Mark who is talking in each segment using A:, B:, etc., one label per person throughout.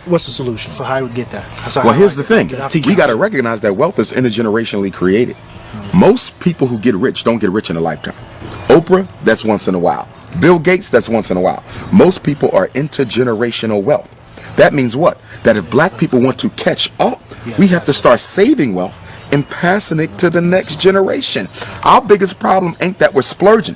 A: What's the solution? So how do we get there?
B: Well, here's the thing. We got to recognize that wealth is intergenerationally created. Most people who get rich don't get rich in a lifetime. Oprah, that's once in a while. Bill Gates, that's once in a while. Most people are intergenerational wealth. That means what? That if black people want to catch up, we have to start saving wealth and passing it to the next generation. Our biggest problem ain't that we're splurging.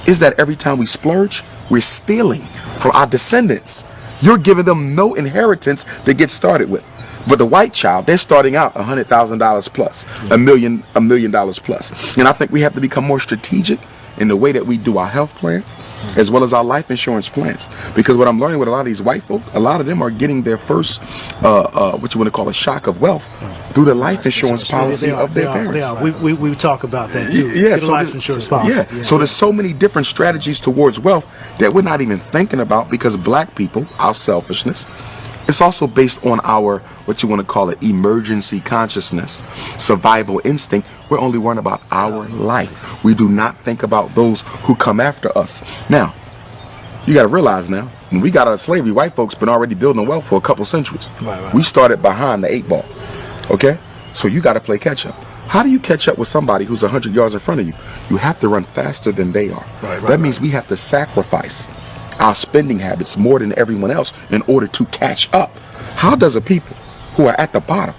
B: Is that every time we splurge, we're stealing from our descendants. You're giving them no inheritance to get started with. But the white child, they're starting out $100,000 plus, $1 million plus. And I think we have to become more strategic in the way that we do our health plans as well as our life insurance plans. Because what I'm learning with a lot of these white folk, a lot of them are getting their first, what you want to call a shock of wealth through the life insurance policy of their parents.
A: We talk about that too.
B: Yeah,
A: so life insurance policy.
B: Yeah. So there's so many different strategies towards wealth that we're not even thinking about because black people, our selfishness, it's also based on our, what you want to call it, emergency consciousness, survival instinct. We're only worrying about our life. We do not think about those who come after us. Now, you got to realize now, when we got out of slavery, white folks been already building wealth for a couple centuries. Right. We started behind the 8 ball. Okay? So you got to play catch up. How do you catch up with somebody who's 100 yards in front of you? You have to run faster than they are. That means we have to sacrifice our spending habits more than everyone else in order to catch up. How does a people who are at the bottom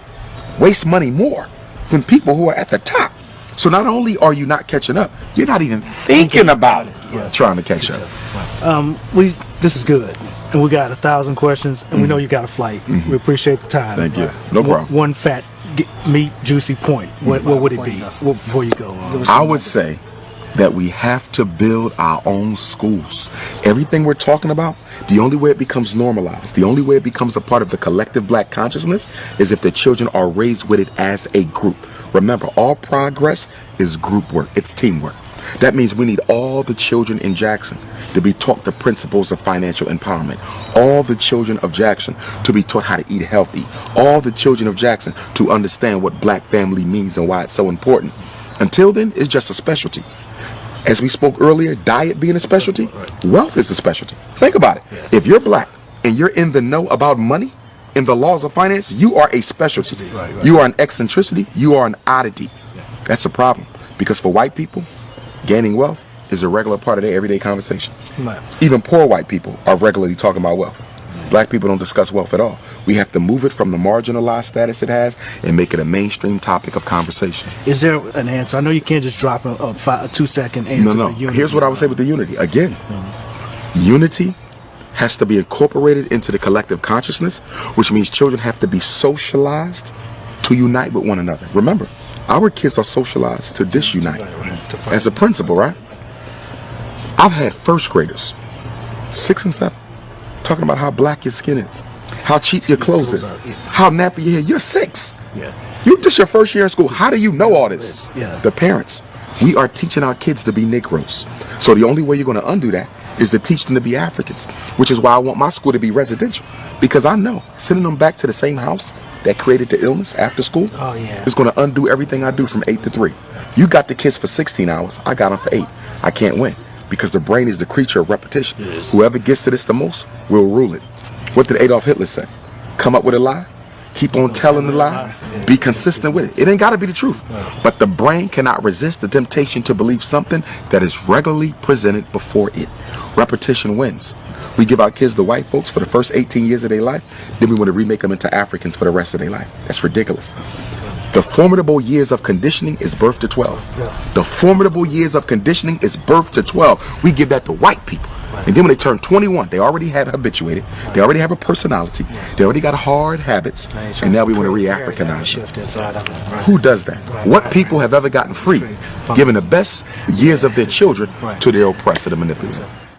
B: waste money more than people who are at the top? So not only are you not catching up, you're not even thinking about trying to catch up.
A: This is good, and we got 1,000 questions, and we know you got a flight. We appreciate the time.
B: Thank you. No problem.
A: One fat, meat, juicy point. What would it be before you go?
B: I would say that we have to build our own schools. Everything we're talking about, the only way it becomes normalized, the only way it becomes a part of the collective black consciousness is if the children are raised with it as a group. Remember, all progress is group work. It's teamwork. That means we need all the children in Jackson to be taught the principles of financial empowerment. All the children of Jackson to be taught how to eat healthy. All the children of Jackson to understand what black family means and why it's so important. Until then, it's just a specialty. As we spoke earlier, diet being a specialty, wealth is a specialty. Think about it. If you're black and you're in the know about money and the laws of finance, you are a specialty. You are an eccentricity. You are an oddity. That's a problem. Because for white people, gaining wealth is a regular part of their everyday conversation. Even poor white people are regularly talking about wealth. Black people don't discuss wealth at all. We have to move it from the marginalized status it has and make it a mainstream topic of conversation.
A: Is there an answer? I know you can't just drop a 2-second answer.
B: No. Here's what I would say with the unity. Again, unity has to be incorporated into the collective consciousness, which means children have to be socialized to unite with one another. Remember, our kids are socialized to disunite. As a principal, right? I've had first graders, 6 and 7, talking about how black your skin is, how cheap your clothes is, how nappy your hair. You're 6. This your first year in school. How do you know all this? The parents. We are teaching our kids to be Negroes. So the only way you're going to undo that is to teach them to be Africans, which is why I want my school to be residential. Because I know sending them back to the same house that created the illness after school is going to undo everything I do from 8 to 3. You got the kids for 16 hours. I got them for 8. I can't win. Because the brain is the creature of repetition. Whoever gets to this the most will rule it. What did Adolf Hitler say? Come up with a lie, keep on telling the lie, be consistent with it. It ain't got to be the truth. But the brain cannot resist the temptation to believe something that is regularly presented before it. Repetition wins. We give our kids the white folks for the first 18 years of their life, then we want to remake them into Africans for the rest of their life. That's ridiculous. The formidable years of conditioning is birth to 12. The formidable years of conditioning is birth to 12. We give that to white people. And then when they turn 21, they already have habituated. They already have a personality. They already got hard habits. And now we want to re-Africanize them. Who does that? What people have ever gotten free, giving the best years of their children to their oppressor, the manipulator?